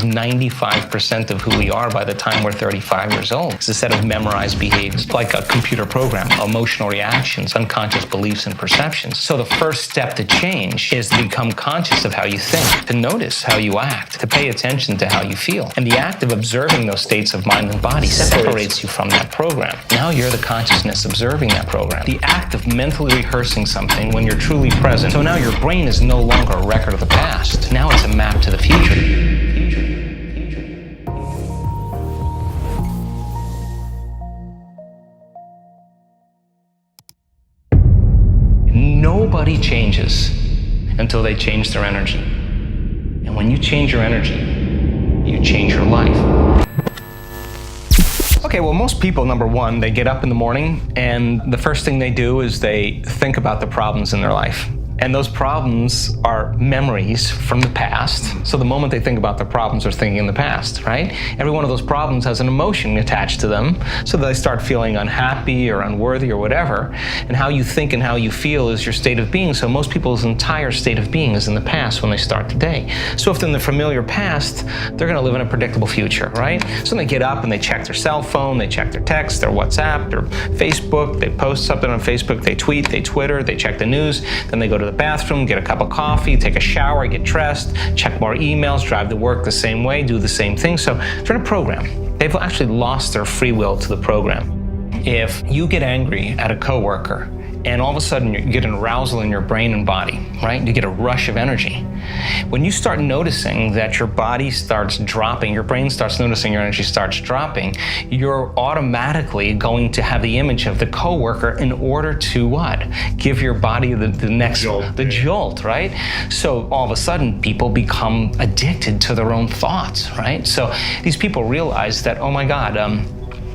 95% of who we are by the time we're 35 years old is a set of memorized behaviors, like a computer program, emotional reactions, unconscious beliefs and perceptions. So the first step to change is to become conscious of how you think, to notice how you act, to pay attention to how you feel. And the act of observing those states of mind and body separates you from that program. Now you're the consciousness observing that program. The act of mentally rehearsing something when you're truly present. So now your brain is no longer a record of the past. Now it's a map to the future. Nobody changes until they change their energy. And when you change your energy, you change your life. Okay, well, most people, number one, they get up in the morning and the first thing they do is they think about the problems in their life. And those problems are memories from the past. So the moment they think about the problems, they're thinking in the past, right? Every one of those problems has an emotion attached to them. So they start feeling unhappy or unworthy or whatever. And how you think and how you feel is your state of being. So most people's entire state of being is in the past when they start the day. So if they're in the familiar past, they're gonna live in a predictable future, right? So they get up and they check their cell phone, they check their text, their WhatsApp, their Facebook, they post something on Facebook, they tweet, they Twitter, they check the news, then they go to the bathroom, get a cup of coffee, take a shower, get dressed, check more emails, drive to work the same way, do the same thing. So they're in a program. They've actually lost their free will to the program. If you get angry at a coworker and all of a sudden you get an arousal in your brain and body, right? You get a rush of energy. When you start noticing that your body starts dropping, your brain starts noticing your energy starts dropping, you're automatically going to have the image of the coworker in order to what? Give your body the next jolt, jolt, right? So all of a sudden people become addicted to their own thoughts, right? So these people realize that, oh my God,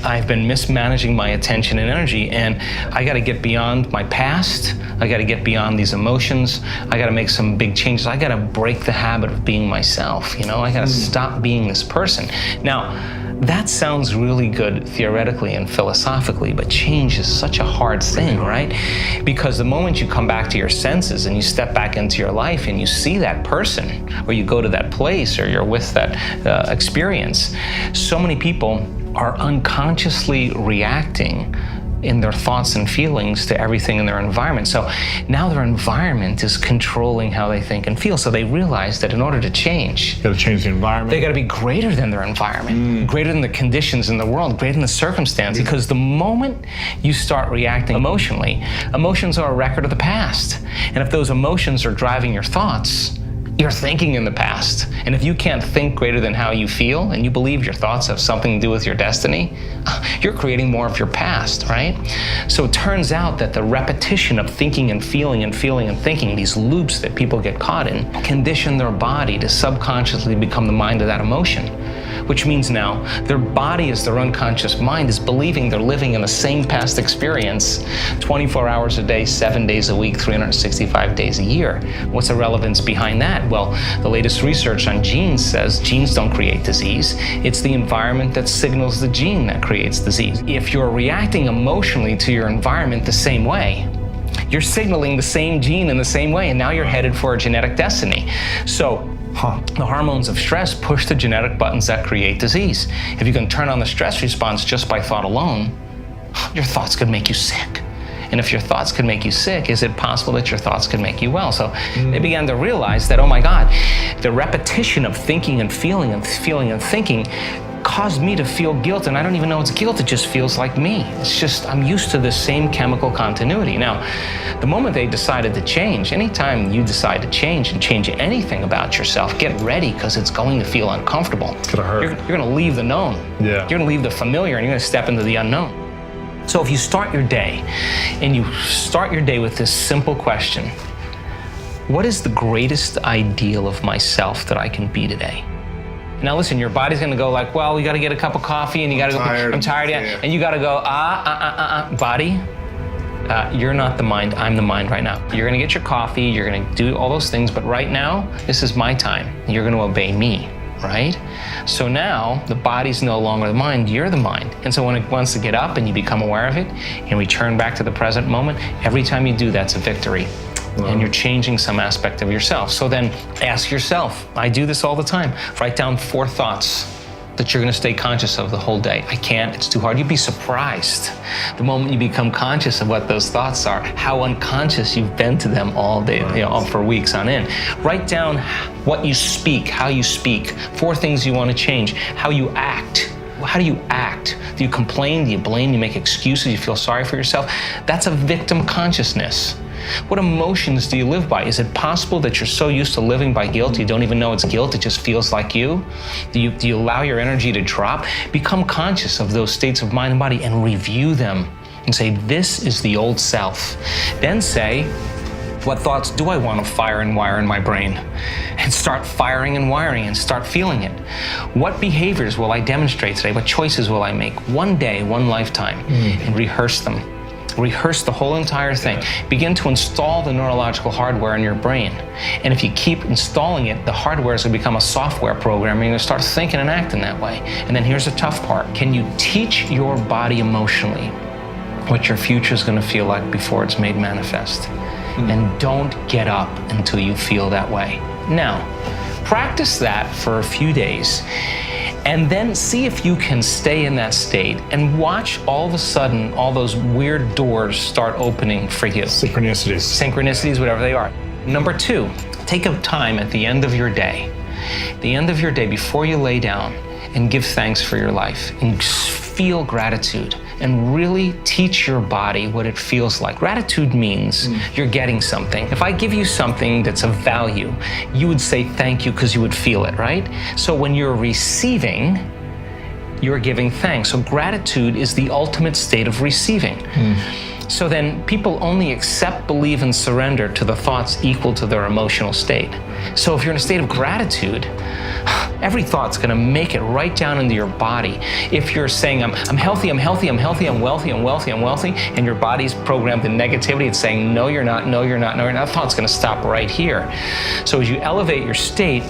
I've been mismanaging my attention and energy, and I got to get beyond my past. I got to get beyond these emotions. I got to make some big changes. I got to break the habit of being myself. You know, I got to stop being this person. Now, that sounds really good theoretically and philosophically, but change is such a hard thing, right? Because the moment you come back to your senses and you step back into your life and you see that person, or you go to that place, or you're with that experience, so many people are unconsciously reacting in their thoughts and feelings to everything in their environment. So now their environment is controlling how they think and feel. So they realize that in order to change, you gotta change the environment. They gotta be greater than their environment, greater than the conditions in the world, greater than the circumstance. Because the moment you start reacting emotionally, emotions are a record of the past. And if those emotions are driving your thoughts, you're thinking in the past. And if you can't think greater than how you feel, and you believe your thoughts have something to do with your destiny, you're creating more of your past, right? So it turns out that the repetition of thinking and feeling and feeling and thinking, these loops that people get caught in, condition their body to subconsciously become the mind of that emotion. Which means now their body, as their unconscious mind, is believing they're living in the same past experience 24 hours a day, 7 days a week, 365 days a year. What's the relevance behind that? Well, the latest research on genes says genes don't create disease. It's the environment that signals the gene that creates disease. If you're reacting emotionally to your environment the same way, you're signaling the same gene in the same way, and now you're headed for a genetic destiny. So the hormones of stress push the genetic buttons that create disease. If you can turn on the stress response just by thought alone, your thoughts could make you sick. And if your thoughts could make you sick, is it possible that your thoughts could make you well? So they began to realize that, oh my God, the repetition of thinking and feeling and feeling and thinking caused me to feel guilt, and I don't even know it's guilt, it just feels like me. It's just, I'm used to the same chemical continuity. Now, the moment they decided to change, anytime you decide to change and change anything about yourself, get ready, because it's going to feel uncomfortable. It's gonna hurt. You're gonna leave the known. Yeah. You're gonna leave the familiar, and you're gonna step into the unknown. So if you start your day, and you start your day with this simple question, what is the greatest ideal of myself that I can be today? Now listen, your body's gonna go like, well, we gotta get a cup of coffee, and you gotta I'm tired, yeah. And you gotta go, body, you're not the mind, I'm the mind right now. You're gonna get your coffee, you're gonna do all those things, but right now, this is my time. You're gonna obey me, right? So now, the body's no longer the mind, you're the mind. And so when it wants to get up and you become aware of it, and return back to the present moment, every time you do, that's a victory. and you're changing some aspect of yourself. So then ask yourself, I do this all the time, write down 4 thoughts that you're gonna stay conscious of the whole day. I can't, it's too hard. You'd be surprised the moment you become conscious of what those thoughts are, how unconscious you've been to them all day, for weeks on end. Write down what you speak, how you speak, 4 things you wanna change, how you act. How do you act? Do you complain? Do you blame? Do you make excuses? You feel sorry for yourself? That's a victim consciousness. What emotions do you live by? Is it possible that you're so used to living by guilt you don't even know it's guilt, it just feels like you? Do you allow your energy to drop? Become conscious of those states of mind and body and review them and say, this is the old self. Then say, what thoughts do I want to fire and wire in my brain? And start firing and wiring and start feeling it. What behaviors will I demonstrate today? What choices will I make? One day, one lifetime, and rehearse them. Rehearse the whole entire thing. Begin to install the neurological hardware in your brain. And if you keep installing it, the hardware is going to become a software program, and you're going to start thinking and acting that way. And then here's the tough part. Can you teach your body emotionally what your future is going to feel like before it's made manifest? And don't get up until you feel that way. Now, practice that for a few days, and then see if you can stay in that state and watch all of a sudden all those weird doors start opening for you. Synchronicities. Synchronicities, whatever they are. Number 2, take a time at the end of your day. The end of your day, before you lay down, and give thanks for your life and feel gratitude and really teach your body what it feels like. Gratitude means you're getting something. If I give you something that's of value, you would say thank you because you would feel it, right? So when you're receiving, you're giving thanks. So gratitude is the ultimate state of receiving. So then people only accept, believe, and surrender to the thoughts equal to their emotional state. So if you're in a state of gratitude, every thought's gonna make it right down into your body. If you're saying, I'm healthy, I'm healthy, I'm healthy, I'm wealthy, I'm wealthy, I'm wealthy, and your body's programmed in negativity, it's saying, no, you're not, no, you're not, no, you're not, that thought's gonna stop right here. So as you elevate your state,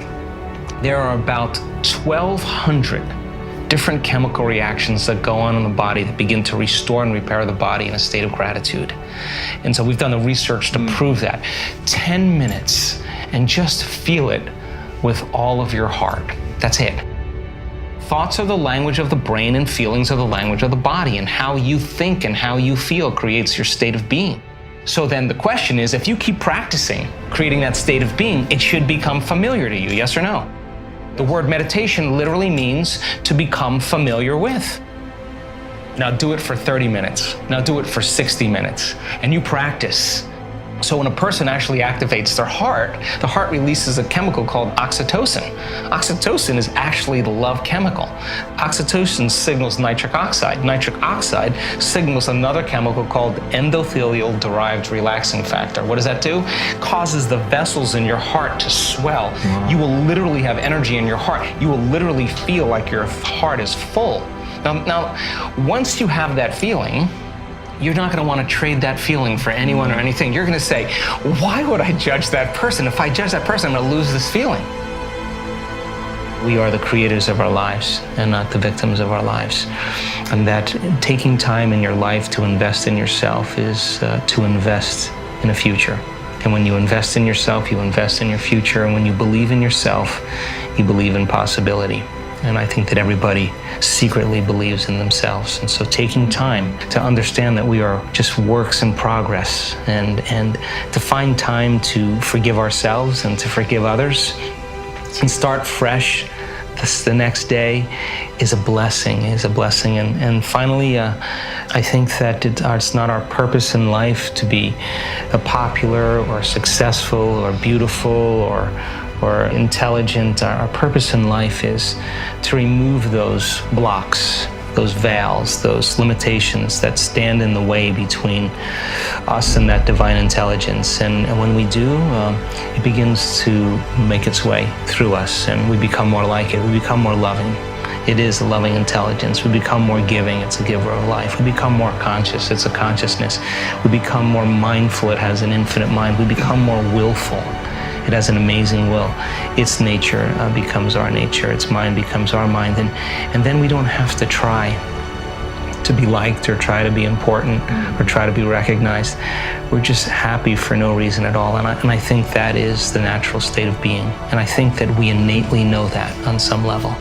there are about 1,200 different chemical reactions that go on in the body that begin to restore and repair the body in a state of gratitude. And so we've done the research to prove that. 10 minutes and just feel it with all of your heart. That's it. Thoughts are the language of the brain and feelings are the language of the body, and how you think and how you feel creates your state of being. So then the question is, if you keep practicing creating that state of being, it should become familiar to you, yes or no? The word meditation literally means to become familiar with. Now do it for 30 minutes. Now do it for 60 minutes. And you practice. So when a person actually activates their heart, the heart releases a chemical called oxytocin. Oxytocin is actually the love chemical. Oxytocin signals nitric oxide. Nitric oxide signals another chemical called endothelial-derived relaxing factor. What does that do? Causes the vessels in your heart to swell. Wow. You will literally have energy in your heart. You will literally feel like your heart is full. Now, once you have that feeling, you're not going to want to trade that feeling for anyone or anything. You're going to say, why would I judge that person? If I judge that person, I'm going to lose this feeling. We are the creators of our lives and not the victims of our lives. And that taking time in your life to invest in yourself is to invest in a future. And when you invest in yourself, you invest in your future. And when you believe in yourself, you believe in possibility. And I think that everybody secretly believes in themselves. And so taking time to understand that we are just works in progress, and to find time to forgive ourselves and to forgive others and start fresh the next day is a blessing, And finally, I think that it's not our purpose in life to be popular or successful or beautiful or intelligent. Our purpose in life is to remove those blocks, those veils, those limitations that stand in the way between us and that divine intelligence. And when we do, it begins to make its way through us, and we become more like it. We become more loving. It is a loving intelligence. We become more giving. It's a giver of life. We become more conscious. It's a consciousness. We become more mindful. It has an infinite mind. We become more willful. It has an amazing will. Its nature becomes our nature. Its mind becomes our mind. And then we don't have to try to be liked or try to be important or try to be recognized. We're just happy for no reason at all. And I think that is the natural state of being. And I think that we innately know that on some level.